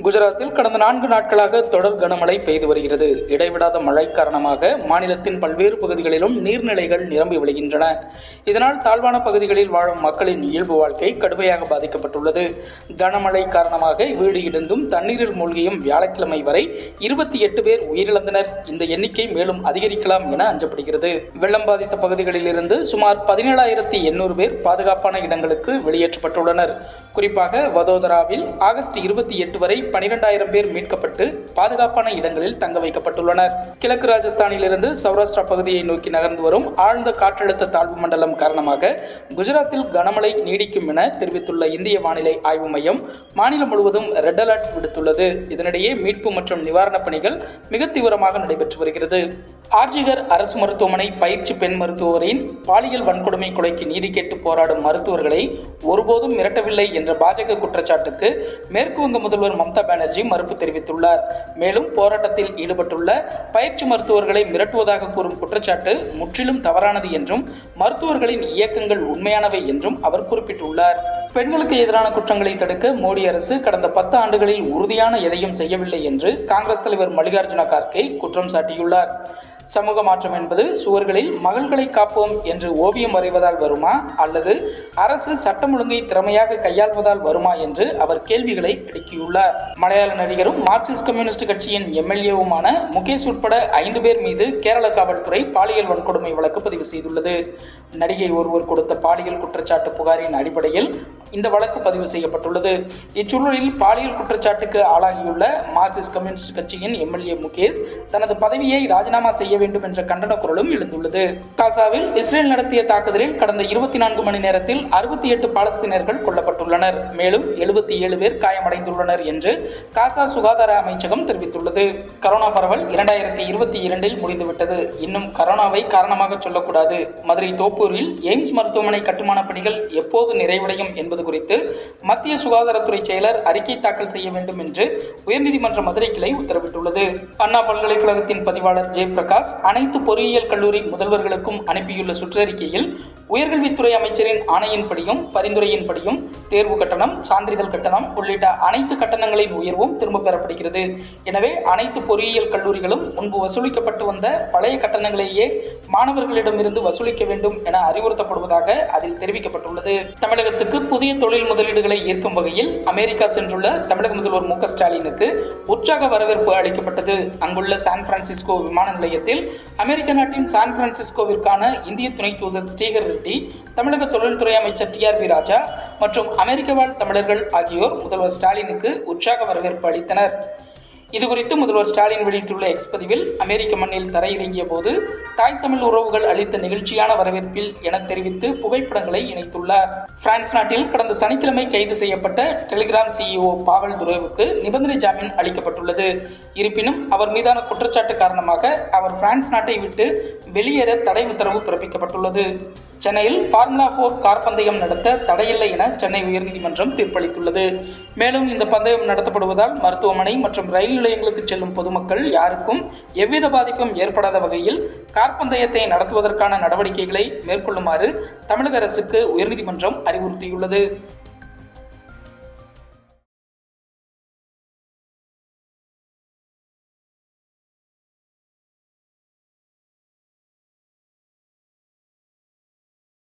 குஜராத்தில் கடந்த 4 நாட்களாக தொடர் கனமழை பெய்து வருகிறது. இடைவிடாத மழை காரணமாக மாநிலத்தின் பல்வேறு பகுதிகளிலும் நீர்நிலைகள் நிரம்பி வழிகின்றன. இதனால் தாழ்வான பகுதிகளில் வாழும் மக்களின் இயல்பு வாழ்க்கை கடுமையாக பாதிக்கப்பட்டுள்ளது. கனமழை காரணமாக வீடு இடிந்தும் தண்ணீரில் மூழ்கியும் வியாழக்கிழமை வரை 28 பேர் உயிரிழந்தனர். இந்த எண்ணிக்கை மேலும் அதிகரிக்கலாம் என அஞ்சப்படுகிறது. வெள்ளம் பாதித்த பகுதிகளில் இருந்து சுமார் 17,800 பேர் பாதுகாப்பான இடங்களுக்கு வெளியேற்றப்பட்டுள்ளனர். குறிப்பாக வதோதராவில் ஆகஸ்ட் 28 வரை 12,000 பேர் மீட்கப்பட்டு பாதுகாப்பான இடங்களில் தங்க வைக்கப்பட்டுள்ளனர். கிழக்கு ராஜஸ்தானில் இருந்து சௌராஷ்டிரா பகுதியை நோக்கி நகர்ந்து வரும் ஆழ்ந்த காற்றழுத்த தாழ்வு மண்டலம் காரணமாக குஜராத்தில் கனமழை நீடிக்கும் என தெரிவித்துள்ள இந்திய வானிலை ஆய்வு மையம் மாநிலம் முழுவதும் ரெட் அலர்ட் விடுத்துள்ளது. இதனிடையே மீட்பு மற்றும் நிவாரணப் பணிகள் மிக தீவிரமாக நடைபெற்று வருகிறது. ஆர்ஜிகர் அரசு மருத்துவமனை பயிற்சி பெண் மருத்துவரின் பாலியல் வன்கொடுமை கொலைக்கு நீதி கேட்டு போராடும் மருத்துவர்களை ஒருபோதும் மிரட்டவில்லை என்ற பாஜக குற்றச்சாட்டுக்கு மேற்கு வங்க முதல்வர் மம்தா பானர்ஜி மறுப்பு தெரிவித்துள்ளார். மேலும் போராட்டத்தில் ஈடுபட்டுள்ள பயிற்சி மருத்துவர்களை மிரட்டுவதாக கூறும் குற்றச்சாட்டு முற்றிலும் தவறானது என்றும் மருத்துவர்களின் இயக்கங்கள் உண்மையானவை என்றும் அவர் குறிப்பிட்டுள்ளார். பெண்களுக்கு எதிரான குற்றங்களை தடுக்க மோடி அரசு கடந்த 10 ஆண்டுகளில் உறுதியான எதையும் செய்யவில்லை என்று காங்கிரஸ் தலைவர் மல்லிகார்ஜுன கார்கே குற்றம் சாட்டியுள்ளார். சமூக மாற்றம் என்பது சுவர்களில் மகள்களை காப்போம் என்று ஓவியம் வரைவதால் வருமா அல்லது அரசு சட்டம் ஒழுங்கை திறமையாக கையாள்வதால் வருமா என்று அவர் கேள்விகளை அடுக்கியுள்ளார். மலையாள நடிகரும் மார்க்சிஸ்ட் கம்யூனிஸ்ட் கட்சியின் எம்எல்ஏவுமான முகேஷ் உட்பட 5 பேர் மீது கேரள காவல்துறை பாலியல் வன்கொடுமை வழக்கு பதிவு செய்துள்ளது. நடிகை ஒருவர் கொடுத்த பாலியல் குற்றச்சாட்டு புகாரின் அடிப்படையில் இந்த வழக்கு பதிவு செய்யப்பட்டுள்ளது. இச்சூழலில் பாலியல் குற்றச்சாட்டுக்கு ஆளாகியுள்ள மார்க்சிஸ்ட் கம்யூனிஸ்ட் கட்சியின் எம்எல்ஏ முகேஷ் தனது பதவியை ராஜினாமா செய்ய வேண்டும் என்ற கண்டன குரலும் எழுந்துள்ளது. காசாவில் இஸ்ரேல் நடத்திய தாக்குதலில் கடந்த 24 மணி நேரத்தில் 68 பாலஸ்தீனர்கள் கொல்லப்பட்டுள்ளனர். மேலும் 77 பேர் காயமடைந்துள்ளனர் என்று காசா சுகாதார அமைச்சகம் தெரிவித்துள்ளது. கரோனா பரவல் 2022இல் முடிந்துவிட்டது. இன்னும் கரோனாவை காரணமாக சொல்லக்கூடாது. மதுரை தோப்பூரில் எய்ம்ஸ் மருத்துவமனை கட்டுமான பணிகள் எப்போது நிறைவடையும் என்பது குறித்து மத்திய சுகாதாரத்துறை செயலர் அறிக்கை தாக்கல் செய்ய வேண்டும் என்று உயர்நீதிமன்ற மதுரை கிளை உத்தரவிட்டுள்ளது. அண்ணா பல்கலைக்கழகத்தின் பதிவாளர் ஜெயபிரகாஷ் அனைத்து பொறியியல் கல்லூரி முதல்வர்களுக்கும் அனுப்பியுள்ள சுற்றறிக்கையில் உயர்கல்வித்துறை அமைச்சரின் ஆணையின்படியும் பரிந்துரையின்படியும் தேர்வு கட்டணம், சான்றிதழ் கட்டணம் உள்ளிட்ட அனைத்து கட்டணங்களின் உயர்வும் திரும்ப பெறப்படுகிறது. எனவே அனைத்து பொறியியல் கல்லூரிகளும் முன்பு வசூலிக்கப்பட்டு வந்த பழைய கட்டணங்களையே மாணவர்களிடமிருந்து வசூலிக்க வேண்டும் என அறிவுறுத்தப்படுவதாக அதில் தெரிவிக்கப்பட்டுள்ளது. தமிழகத்துக்கு புதிய தொழில் முதலீடுகளை ஈர்க்கும் வகையில் அமெரிக்கா சென்றுள்ள தமிழக முதல்வர் மு.க. ஸ்டாலினுக்கு உற்சாக வரவேற்பு அளிக்கப்பட்டது. அங்குள்ள சான் பிரான்சிஸ்கோ விமான நிலையத்தில் அமெரிக்க நாட்டின் சான் பிரான்சிஸ்கோவிற்கான இந்திய துணை தூதர் ஸ்ரீகர் ரெட்டி, தமிழக தொழில்துறை அமைச்சர் டி.ஆர்.பி. ராஜா மற்றும் அமெரிக்க வாழ் தமிழர்கள் ஆகியோர் முதல்வர் ஸ்டாலினுக்கு உற்சாக வரவேற்பு அளித்தனர். இதுகுறித்து முதல்வர் ஸ்டாலின் வெளியிட்டுள்ள எக்ஸ் பதிவில் அமெரிக்க மண்ணில் தரையிறங்கிய போது தாய் தமிழ் உறவுகள் அளித்த நிகழ்ச்சியான வரவேற்பில் என தெரிவித்து புகைப்படங்களை இணைத்துள்ளார். பிரான்ஸ் நாட்டில் கடந்த சனிக்கிழமை கைது செய்யப்பட்ட டெலிகிராம் சிஇஓ பாவல் துரோவுக்கு நிபந்தனை ஜாமீன் அளிக்கப்பட்டுள்ளது. இருப்பினும் அவர் மீதான குற்றச்சாட்டு காரணமாக அவர் பிரான்ஸ் நாட்டை விட்டு வெளியேற தடை உத்தரவு பிறப்பிக்கப்பட்டுள்ளது. சென்னையில் ஃபார்முலா 4 கார் பந்தயம் நடத்த தடையில்லை என சென்னை உயர்நீதிமன்றம் தீர்ப்பளித்துள்ளது. மேலும் இந்த பந்தயம் நடத்தப்படுவதால் மருத்துவமனை மற்றும் ரயில் நிலையங்களுக்கு செல்லும் பொதுமக்கள் யாருக்கும் எவ்வித பாதிப்பும் ஏற்படாத வகையில் கார் பந்தயத்தை நடத்துவதற்கான நடவடிக்கைகளை மேற்கொள்ளுமாறு தமிழக அரசுக்கு உயர்நீதிமன்றம் அறிவுறுத்தியுள்ளது.